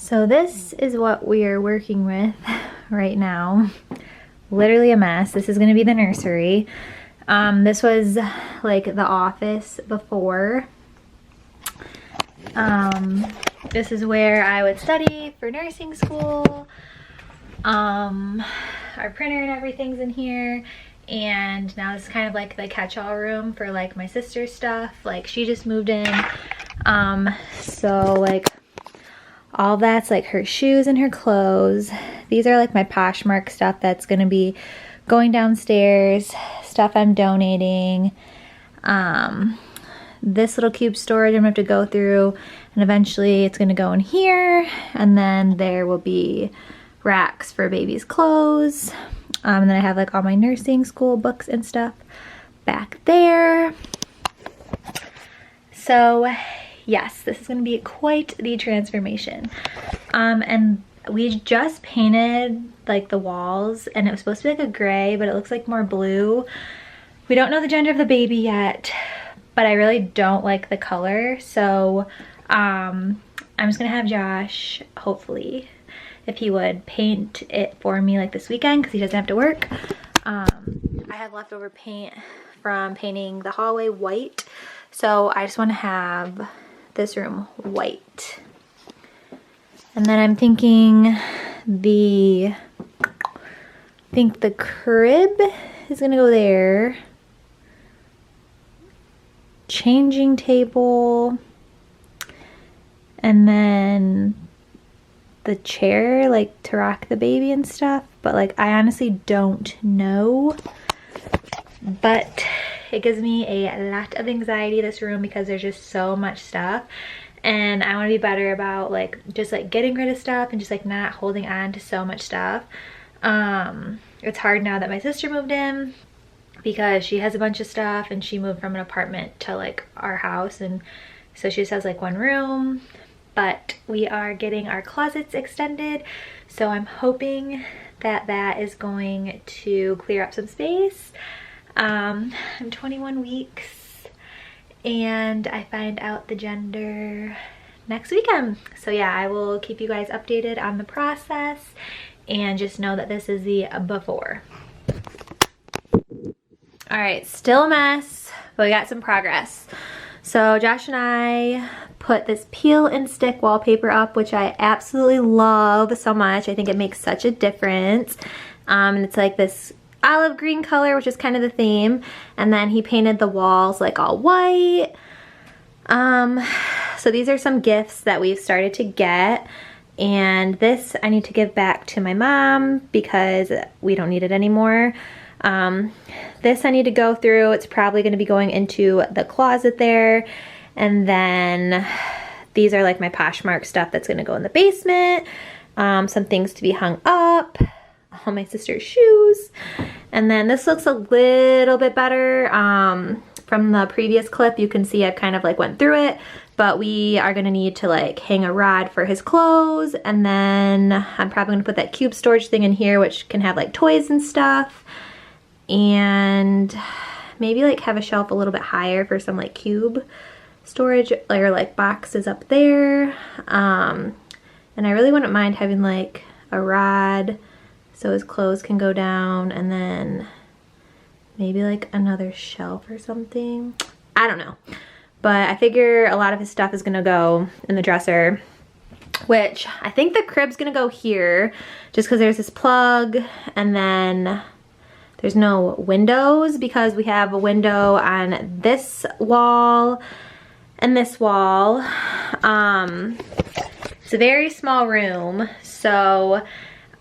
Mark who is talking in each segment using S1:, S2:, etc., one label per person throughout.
S1: So this is what we are working with right now. Literally a mess. This is gonna be the nursery. This was like the office before. This is where I would study for nursing school. Our printer and everything's in here. And now this is kind of like the catch-all room for like my sister's stuff. Like she just moved in. So like all that's like her shoes and her clothes. These are like my Poshmark stuff that's gonna be going downstairs, stuff I'm donating. This little cube storage I'm gonna have to go through, and eventually it's gonna go in here, and then there will be racks for baby's clothes. And then I have like all my nursing school books and stuff back there. So yes, this is gonna be quite the transformation. And we just painted like the walls, and it was supposed to be like a gray, but it looks like more blue. We don't know the gender of the baby yet, but I really don't like the color. So I'm just gonna have Josh, hopefully, if he would paint it for me like this weekend, because he doesn't have to work. I have leftover paint from painting the hallway white, so I just want to have this room white. And then I'm thinking the crib is gonna go there. Changing table, and then the chair like to rock the baby and stuff, but like I honestly don't know. But it gives me a lot of anxiety, this room, because there's just so much stuff, and I want to be better about like just like getting rid of stuff and just like not holding on to so much stuff. It's hard now that my sister moved in, because she has a bunch of stuff, and she moved from an apartment to like our house, and so she just has like one room. But we are getting our closets extended, so I'm hoping that that is going to clear up some space. I'm 21 weeks and I find out the gender next weekend. So yeah, I will keep you guys updated on the process, and just know that this is the before. All right, still a mess, but we got some progress. So Josh and I put this peel and stick wallpaper up, which I absolutely love so much. I think it makes such a difference. And it's like this olive green color, which is kind of the theme. And then he painted the walls like all white. So these are some gifts that we've started to get. And this I need to give back to my mom because we don't need it anymore. This I need to go through. It's probably going to be going into the closet there. And then these are like my Poshmark stuff that's going to go in the basement. Some things to be hung up. All my sister's shoes. And then this looks a little bit better. From the previous clip, you can see I kind of like went through it. But we are going to need to like hang a rod for his clothes. And then I'm probably going to put that cube storage thing in here, which can have like toys and stuff. And maybe like have a shelf a little bit higher for some like cube storage or like boxes up there. And I really wouldn't mind having like a rod so his clothes can go down, and then maybe like another shelf or something. I don't know. But I figure a lot of his stuff is gonna go in the dresser, which I think the crib's gonna go here just because there's this plug, and then there's no windows because we have a window on this wall and this wall. It's a very small room, so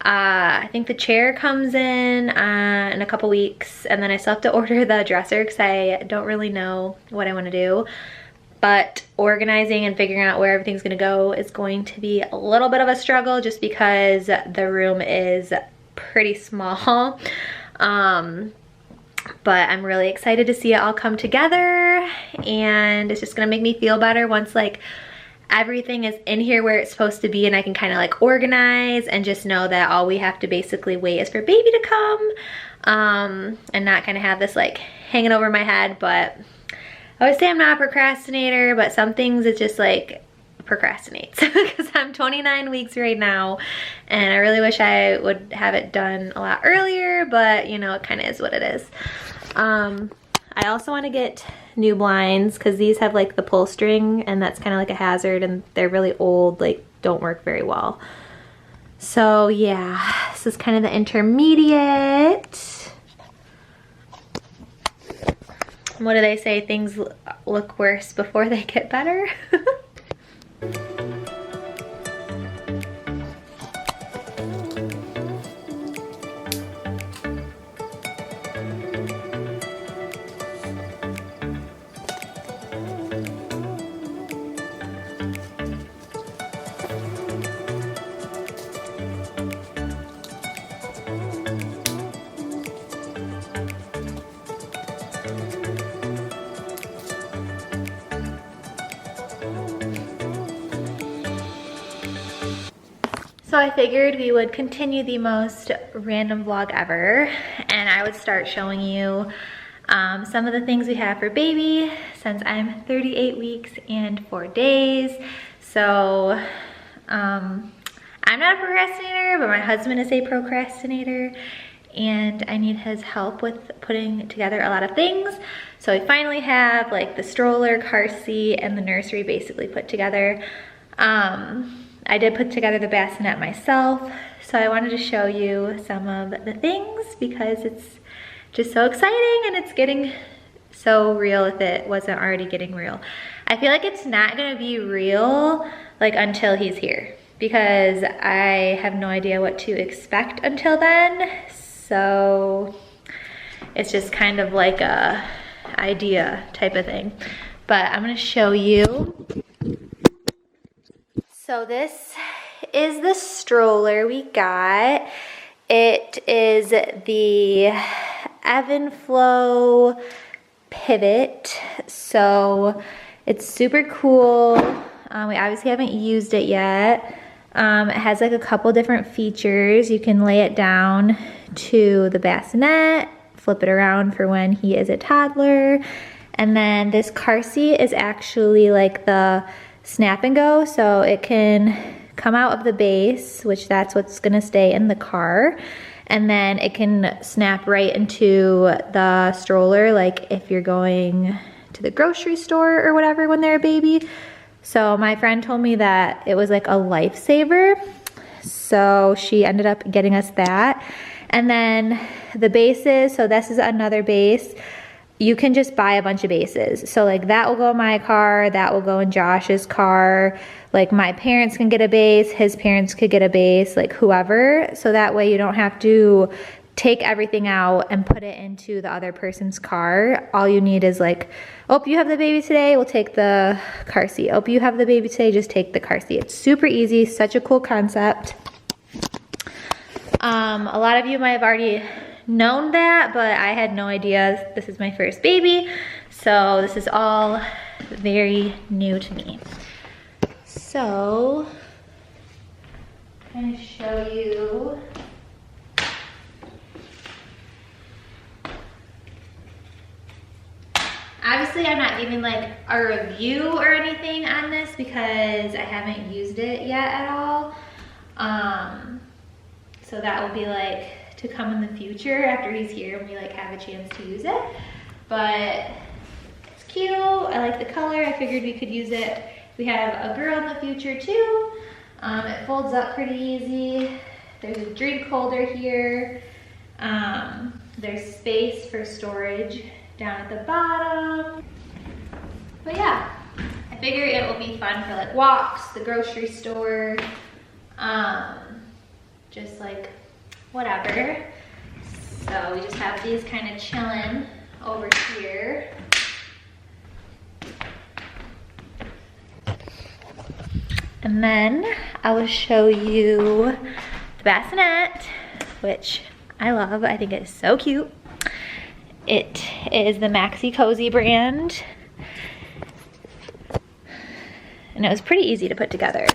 S1: I think the chair comes in a couple weeks, and then I still have to order the dresser because I don't really know what I want to do. But organizing and figuring out where everything's going to go is going to be a little bit of a struggle just because the room is pretty small. But I'm really excited to see it all come together, and it's just gonna make me feel better once like everything is in here where it's supposed to be, and I can kind of like organize and just know that all we have to basically wait is for baby to come, and not kind of have this like hanging over my head. But I would say I'm not a procrastinator, but some things it's just like procrastinates because I'm 29 weeks right now and I really wish I would have it done a lot earlier, but you know, it kind of is what it is. I also want to get new blinds because these have like the pull string and that's kind of like a hazard and they're really old, like don't work very well. So yeah, this is kind of the intermediate. What do they say? Things look worse before they get better. So I figured we would continue the most random vlog ever and I would start showing you some of the things we have for baby since I'm 38 weeks and 4 days. So I'm not a procrastinator, but my husband is a procrastinator and I need his help with putting together a lot of things. So we finally have like the stroller, car seat, and the nursery basically put together. I did put together the bassinet myself, so I wanted to show you some of the things because it's just so exciting and it's getting so real if it wasn't already getting real. I feel like it's not gonna be real like until he's here because I have no idea what to expect until then. So it's just kind of like a idea type of thing. But I'm gonna show you. So this is the stroller we got. It is the Evenflow pivot. So it's super cool. We obviously haven't used it yet. It has like a couple different features. You can lay it down to the bassinet, flip it around for when he is a toddler. And then this car seat is actually like the snap and go, so it can come out of the base, which that's what's gonna stay in the car, and then it can snap right into the stroller, like if you're going to the grocery store or whatever when they're a baby. So my friend told me that it was like a lifesaver, so she ended up getting us that. And then the bases, so this is another base. You can just buy a bunch of bases. So like that will go in my car, that will go in Josh's car. Like my parents can get a base, his parents could get a base, like whoever. So that way you don't have to take everything out and put it into the other person's car. All you need is like, oh, you have the baby today, we'll take the car seat. Oh, you have the baby today, just take the car seat. It's super easy, such a cool concept. A lot of you might have already known that, but I had no idea. This is my first baby, so this is all very new to me. So I'm going to show you obviously I'm not giving like a review or anything on this because I haven't used it yet at all. So that will be like to come in the future after he's here and we like have a chance to use it. But it's cute, I like the color, I figured we could use it. We have a girl in the future too. It folds up pretty easy. There's a drink holder here. There's space for storage down at the bottom. But yeah, I figure it will be fun for like walks, the grocery store, just like whatever. So we just have these kind of chilling over here. And then I will show you the bassinet, which I love. I think it's so cute. It is the Maxi Cozy brand. And it was pretty easy to put together.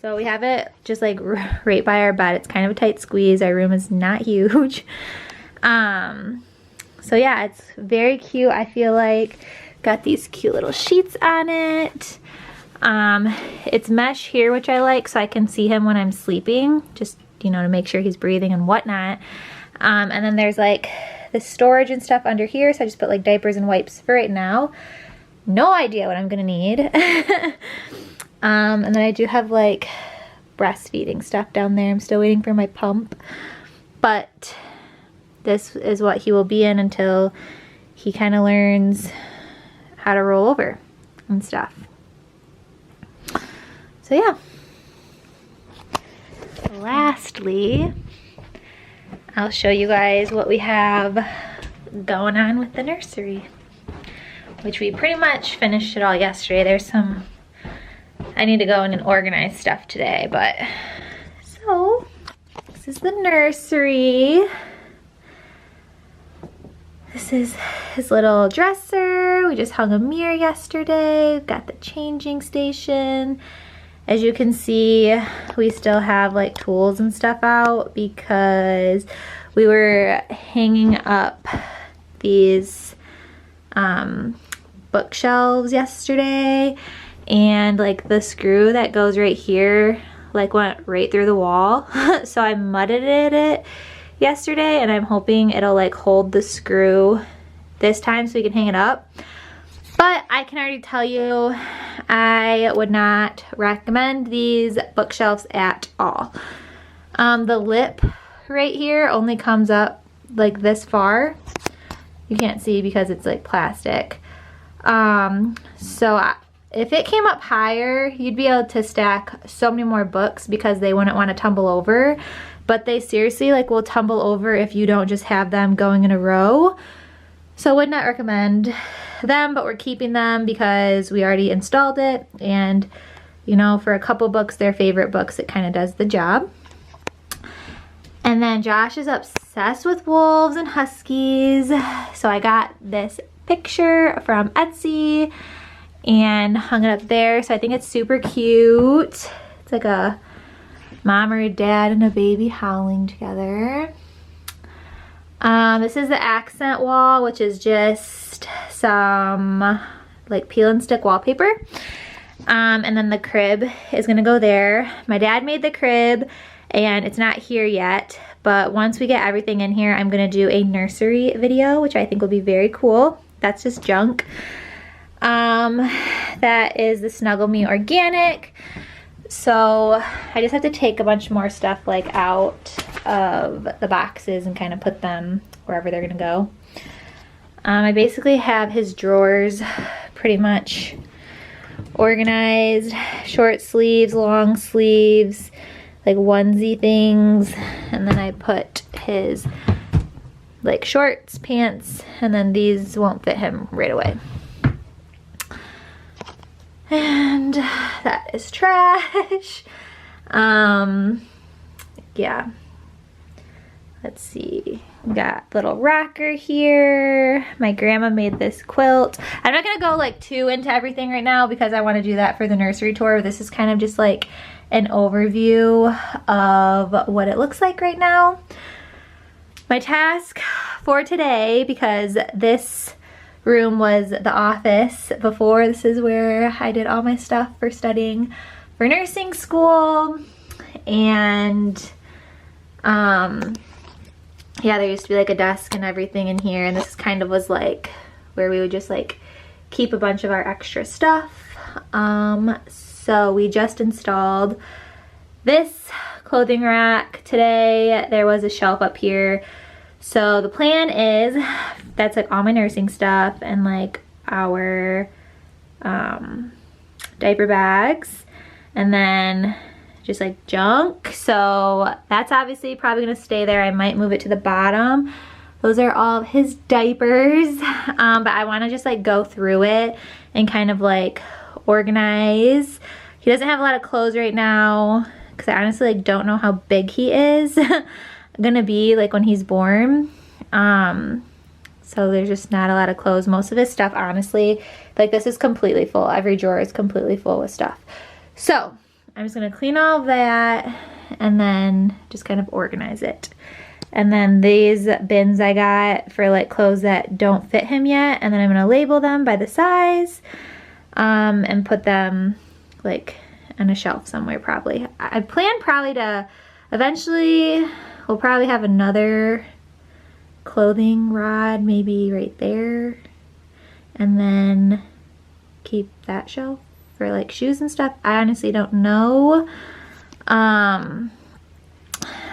S1: So we have it just like right by our bed. It's kind of a tight squeeze. Our room is not huge. So yeah, it's very cute. I feel like got these cute little sheets on it. It's mesh here, which I like, so I can see him when I'm sleeping, just, you know, to make sure he's breathing and whatnot. And then there's like the storage and stuff under here, so I just put like diapers and wipes for right now. No idea what I'm gonna need. And then I do have like breastfeeding stuff down there. I'm still waiting for my pump, but this is what he will be in until he kind of learns how to roll over and stuff. So yeah. Lastly, I'll show you guys what we have going on with the nursery, which we pretty much finished it all yesterday. There's some, I need to go in and organize stuff today, but so this is the nursery. This is his little dresser. We just hung a mirror yesterday. We've got the changing station. As you can see, we still have like tools and stuff out because we were hanging up these bookshelves yesterday, and like the screw that goes right here like went right through the wall. So I mudded it yesterday, and I'm hoping it'll like hold the screw this time so we can hang it up. But I can already tell you, I would not recommend these bookshelves at all. The lip right here only comes up like this far. You can't see because it's like plastic. If it came up higher, you'd be able to stack so many more books because they wouldn't want to tumble over. But they seriously like will tumble over if you don't just have them going in a row. So I would not recommend them, but we're keeping them because we already installed it, and you know, for a couple books, their favorite books, it kind of does the job. And then Josh is obsessed with wolves and huskies, so I got this picture from Etsy and hung it up there. So I think it's super cute. It's like a mom or a dad and a baby howling together. This is the accent wall, which is just some like peel and stick wallpaper. And then the crib is gonna go there. My dad made the crib and it's not here yet, but once we get everything in here, I'm gonna do a nursery video, which I think will be very cool. That's just junk. That is the Snuggle Me Organic. So I just have to take a bunch more stuff like out of the boxes and kind of put them wherever they're gonna go. I basically have his drawers pretty much organized. Short sleeves, long sleeves, like onesie things. And then I put his like shorts, pants, and then these won't fit him right away. And that is trash. Yeah. Let's see. We got little rocker here. My grandma made this quilt. I'm not gonna go like too into everything right now because I want to do that for the nursery tour. This is kind of just like an overview of what it looks like right now. My task for today, because this room was the office before. This is where I did all my stuff for studying for nursing school. And yeah, there used to be like a desk and everything in here, and this kind of was like where we would just like keep a bunch of our extra stuff. So we just installed this clothing rack today. There was a shelf up here. So the plan is, that's like all my nursing stuff and like our diaper bags, and then just like junk. So that's obviously probably gonna stay there. I might move it to the bottom. Those are all of his diapers. But I wanna just like go through it and kind of like organize. He doesn't have a lot of clothes right now because I honestly like don't know how big he is gonna be like when he's born. So there's just not a lot of clothes. Most of his stuff, honestly, like this is completely full. Every drawer is completely full with stuff. So I'm just gonna clean all of that and then just kind of organize it. And then these bins I got for like clothes that don't fit him yet, and then I'm gonna label them by the size and put them like on a shelf somewhere probably. I plan probably to eventually, we'll probably have another clothing rod maybe right there, and then keep that shelf for like shoes and stuff. I honestly don't know.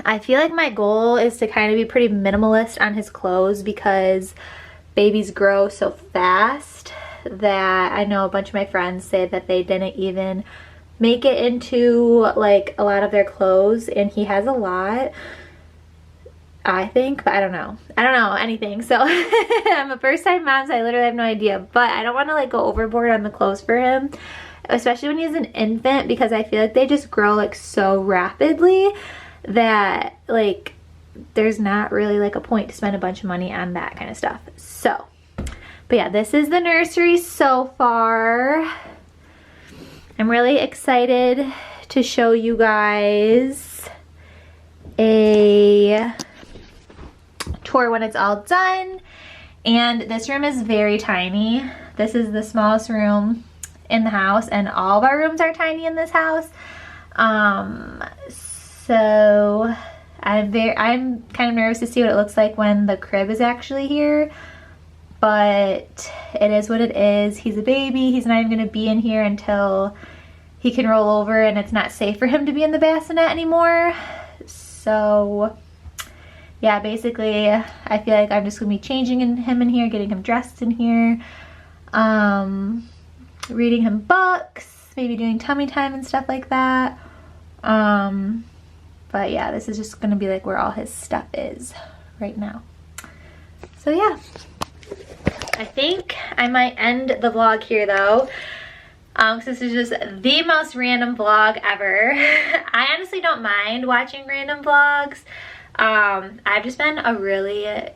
S1: I feel like my goal is to kind of be pretty minimalist on his clothes because babies grow so fast that I know a bunch of my friends say that they didn't even make it into like a lot of their clothes, and he has a lot, I think, but I don't know anything. So I'm a first time mom, so I literally have no idea, but I don't want to like go overboard on the clothes for him, especially when he's an infant, because I feel like they just grow like so rapidly that like there's not really like a point to spend a bunch of money on that kind of stuff. So, but yeah, this is the nursery so far. I'm really excited to show you guys a tour when it's all done. And this room is very tiny. This is the smallest room in the house, and all of our rooms are tiny in this house. So I'm kind of nervous to see what it looks like when the crib is actually here, but it is what it is. He's a baby. He's not even going to be in here until he can roll over, and it's not safe for him to be in the bassinet anymore. So yeah, basically I feel like I'm just going to be changing him in here, getting him dressed in here, reading him books, maybe doing tummy time and stuff like that. But yeah, this is just gonna be like where all his stuff is right now. So yeah, I think I might end the vlog here though. This is just the most random vlog ever. I honestly don't mind watching random vlogs. I've just been a really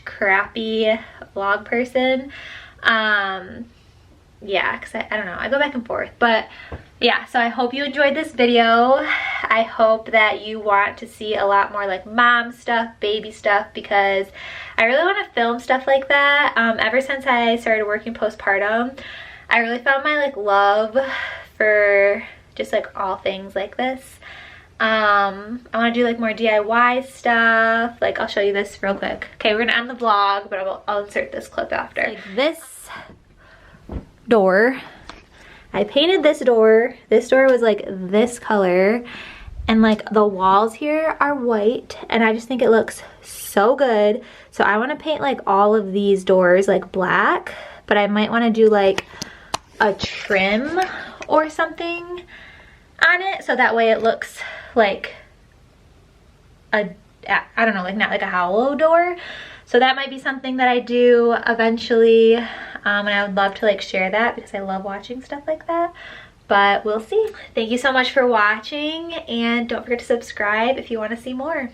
S1: crappy vlog person. Yeah, because I don't know, I go back and forth, but yeah, so I hope you enjoyed this video. I hope that you want to see a lot more like mom stuff, baby stuff, because I really want to film stuff like that. Ever since I started working postpartum, I really found my like love for just like all things like this. I want to do like more DIY stuff. Like I'll show you this real quick. Okay, we're gonna end the vlog, but I'll insert this clip after. Like this door, I painted this door. This door was like this color, and like the walls here are white, and I just think it looks so good. So I want to paint like all of these doors like black, but I might want to do like a trim or something on it, so that way it looks like a, I don't know, like not like a hollow door. So that might be something that I do eventually, and I would love to like share that because I love watching stuff like that, but we'll see. Thank you so much for watching, and don't forget to subscribe if you want to see more.